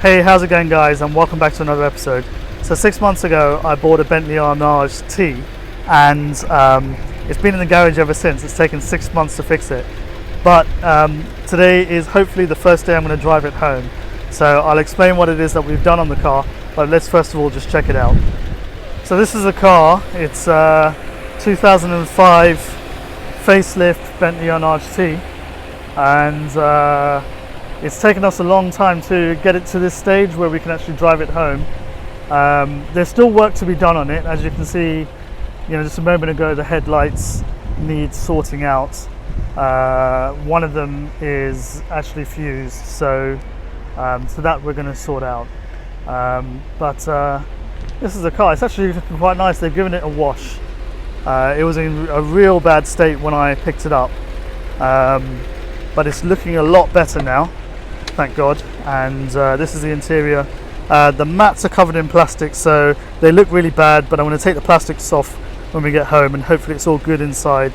Hey, how's it going, guys, and welcome back to another episode. So 6 months ago I bought a Bentley Arnage T, and it's been in the garage ever since. It's taken 6 months to fix it, but today is hopefully the first day I'm going to drive it home. So I'll explain what it is that we've done on the car, but let's first of all just check it out. So this is a car. It's 2005 facelift Bentley Arnage T, and it's taken us a long time to get it to this stage where we can actually drive it home. There's still work to be done on it. As you can see, just a moment ago, the headlights need sorting out. One of them is actually fused, so that we're going to sort out. But this is a car. It's actually quite nice. They've given it a wash. It was in a real bad state when I picked it up, but it's looking a lot better now, thank God. And this is the interior. The mats are covered in plastic, so they look really bad, but I'm going to take the plastics off when we get home, and hopefully it's all good inside,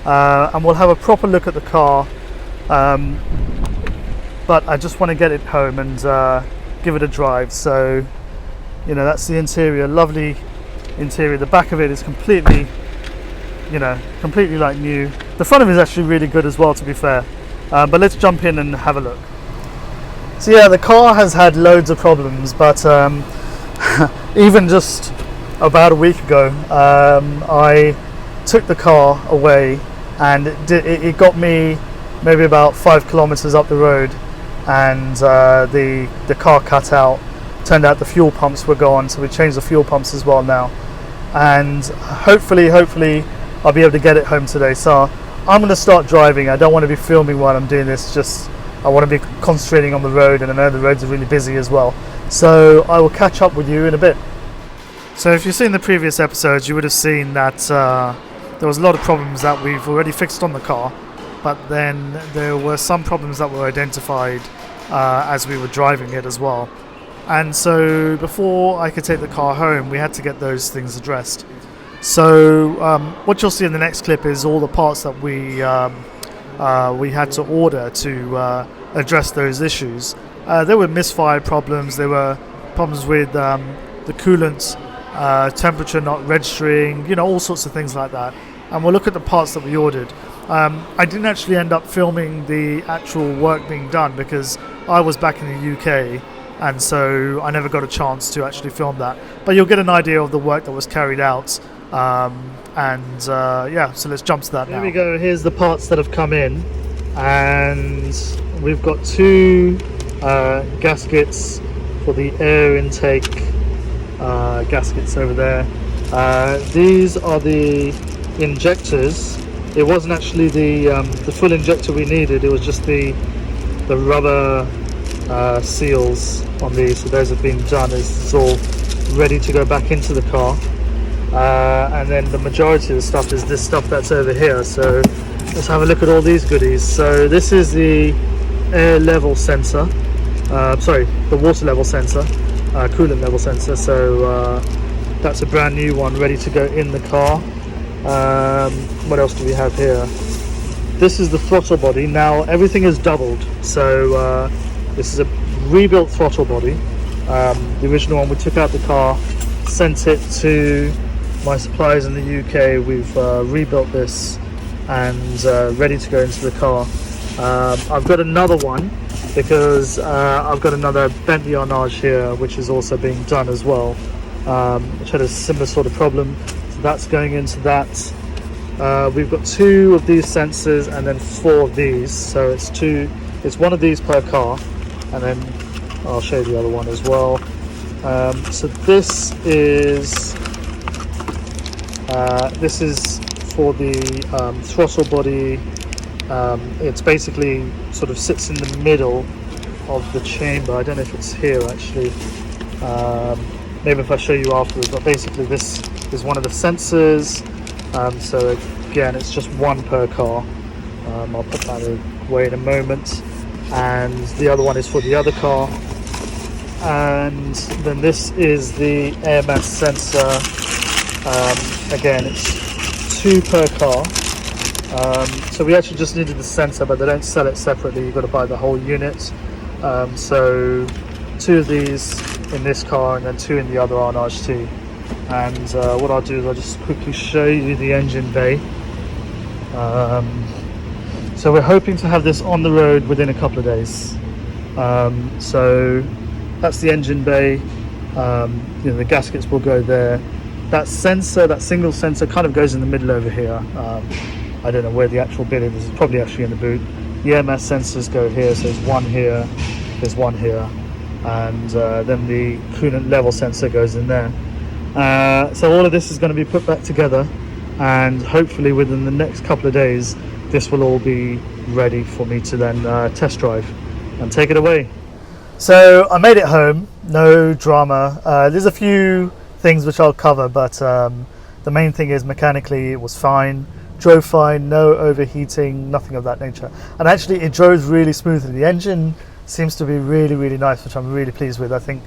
and we'll have a proper look at the car. But I just want to get it home and give it a drive. So that's the interior. Lovely interior. The back of it is completely like new. The front of it is actually really good as well, to be fair. But let's jump in and have a look. So yeah, the car has had loads of problems, but even just about a week ago, I took the car away, and it got me maybe about 5 kilometers up the road, and the car cut out. Turned out the fuel pumps were gone, so we changed the fuel pumps as well now, and hopefully I'll be able to get it home today. So I'm going to start driving. I don't want to be filming while I'm doing this, just I want to be concentrating on the road, and I know the roads are really busy as well. So I will catch up with you in a bit. So if you've seen the previous episodes, you would have seen that there was a lot of problems that we've already fixed on the car, but then there were some problems that were identified as we were driving it as well. And so before I could take the car home, we had to get those things addressed. So what you'll see in the next clip is all the parts that we had to order to address those issues. There were misfire problems. There were problems with the coolant temperature not registering, all sorts of things like that. And we'll look at the parts that we ordered. I didn't actually end up filming the actual work being done because I was back in the UK, and so I never got a chance to actually film that. But you'll get an idea of the work that was carried out. So let's jump to that now. Here we go. Here's the parts that have come in, and we've got 2 gaskets for the air intake gaskets over there. These are the injectors. It wasn't actually the full injector we needed. It was just the rubber seals on these. So those have been done. It's all ready to go back into the car. And then the majority of the stuff is this stuff that's over here. So let's have a look at all these goodies. So this is the air level sensor, the water level sensor, coolant level sensor. So that's a brand new one ready to go in the car. What else do we have here? This is the throttle body. Now everything is doubled, so this is a rebuilt throttle body. The original one we took out the car, sent it to my suppliers in the UK. We've rebuilt this and ready to go into the car. I've got another one because I've got another Bentley Arnage here which is also being done as well, which had a similar sort of problem, so that's going into that. We've got 2 of these sensors and then 4 of these, so it's 1 of these per car, and then I'll show you the other one as well. So this is for the throttle body. It's basically sort of sits in the middle of the chamber. I don't know if it's here actually. Maybe if I show you afterwards, but basically this is one of the sensors. So again, it's just 1 per car. I'll put that away in a moment. And the other one is for the other car. And then this is the air mass sensor. Again, it's 2 per car. So we actually just needed the sensor, but they don't sell it separately. You've got to buy the whole unit. So 2 of these in this car and then 2 in the other Arnage T. And what I'll do is I'll just quickly show you the engine bay. So we're hoping to have this on the road within a couple of days. So that's the engine bay. The gaskets will go there. That sensor, that single sensor, kind of goes in the middle over here. I don't know where the actual bit is. It's probably actually in the boot. The EMS sensors go here, so there's one here, there's one here, and then the coolant level sensor goes in there. So all of this is going to be put back together, and hopefully within the next couple of days this will all be ready for me to then test drive and take it away. So I made it home, no drama. There's a few things which I'll cover, but the main thing is mechanically it was fine, drove fine, no overheating, nothing of that nature, and actually it drove really smoothly. The engine seems to be really nice, which I'm really pleased with. I think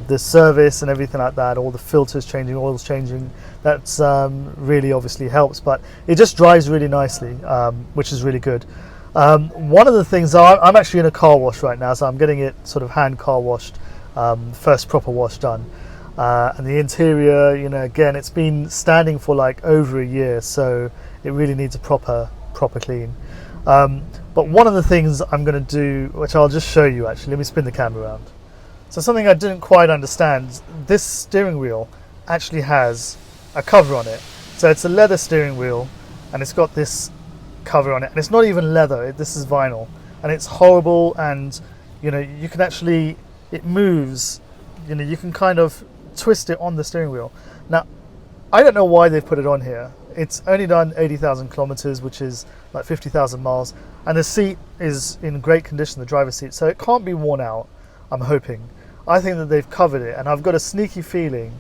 the service and everything like that, all the filters changing, oils changing, that's really obviously helps, but it just drives really nicely, which is really good. One of the things, I'm actually in a car wash right now, so I'm getting it sort of hand car washed, first proper wash done. And the interior, again, it's been standing for like over a year, so it really needs a proper clean. But one of the things I'm going to do, which I'll just show you actually, let me spin the camera around. So something I didn't quite understand, this steering wheel actually has a cover on it. So it's a leather steering wheel and it's got this cover on it, and it's not even leather, this is vinyl, and it's horrible, and you can actually, it moves, you can kind of twist it on the steering wheel. Now I don't know why they've put it on here. It's only done 80,000 kilometers, which is like 50,000 miles, and the seat is in great condition, the driver's seat, so it can't be worn out, I'm hoping. I think that they've covered it, and I've got a sneaky feeling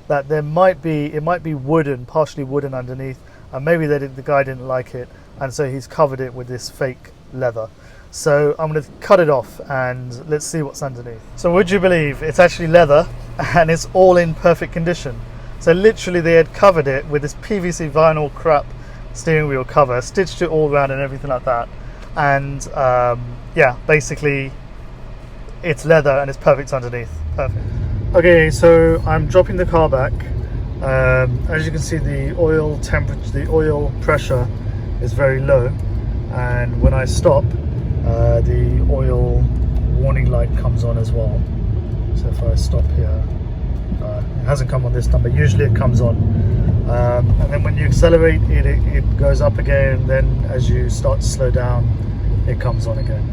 that it might be wooden, partially wooden underneath, and maybe the guy didn't like it, and so he's covered it with this fake leather. So I'm going to cut it off and let's see what's underneath. So would you believe it's actually leather and it's all in perfect condition. So literally they had covered it with this PVC vinyl crap steering wheel cover, stitched it all around and everything like that, and yeah, basically it's leather and it's perfect underneath. Perfect. Okay, so I'm dropping the car back. As you can see, the oil temperature, the oil pressure is very low, and when I stop, the oil warning light comes on as well. So if I stop here, it hasn't come on this time, but usually it comes on. And then when you accelerate, it goes up again, and then as you start to slow down, it comes on again.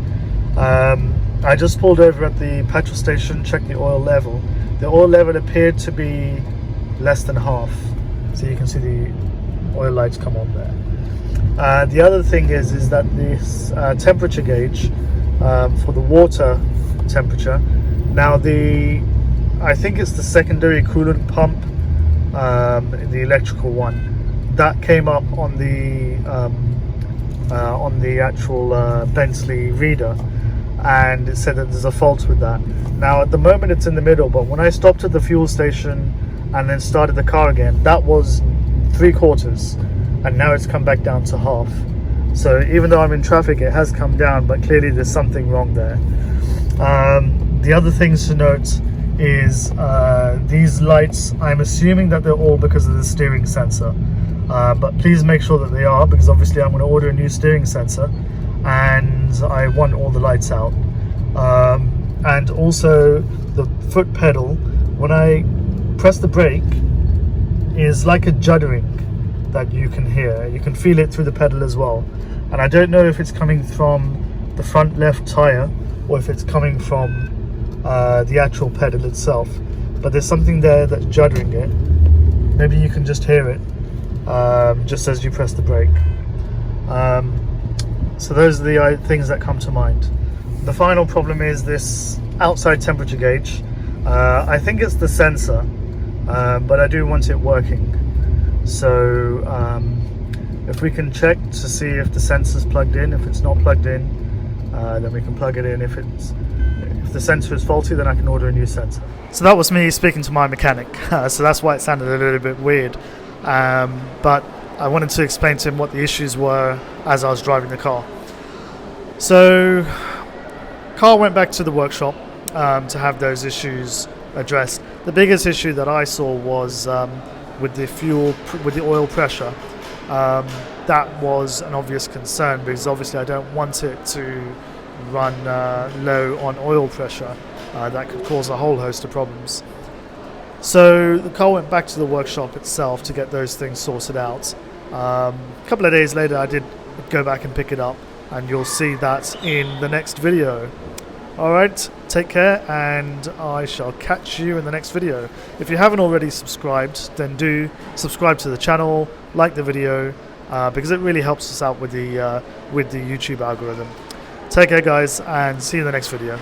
I just pulled over at the petrol station, checked the oil level. The oil level appeared to be less than half, so you can see the oil lights come on there. The other thing is that this temperature gauge for the water temperature, now I think it's the secondary coolant pump, the electrical one, that came up on the actual Bentley reader, and it said that there's a fault with that. Now at the moment it's in the middle, but when I stopped at the fuel station and then started the car again, that was 3/4, and now it's come back down to half. So even though I'm in traffic, it has come down, but clearly there's something wrong there. The other things to note is these lights, I'm assuming that they're all because of the steering sensor, but please make sure that they are, because obviously I'm going to order a new steering sensor and I want all the lights out. And also the foot pedal, when I press the brake, is like a juddering that you can hear. You can feel it through the pedal as well, and I don't know if it's coming from the front left tire or if it's coming from the actual pedal itself, but there's something there that's juddering it. Maybe you can just hear it just as you press the brake. So those are the things that come to mind. The final problem is this outside temperature gauge. I think it's the sensor, but I do want it working. So if we can check to see if the sensor's plugged in. If it's not plugged in, then we can plug it in. If the sensor is faulty, then I can order a new sensor. So that was me speaking to my mechanic. So that's why it sounded a little bit weird. But I wanted to explain to him what the issues were as I was driving the car. So car went back to the workshop. to have those issues addressed. The biggest issue that I saw was with the oil pressure. That was an obvious concern, because obviously I don't want it to run low on oil pressure. That could cause a whole host of problems. So the car went back to the workshop itself to get those things sorted out. A couple of days later I did go back and pick it up, and you'll see that in the next video. Alright, take care, and I shall catch you in the next video. If you haven't already subscribed, then do subscribe to the channel, like the video, because it really helps us out with the YouTube algorithm. Take care guys, and see you in the next video.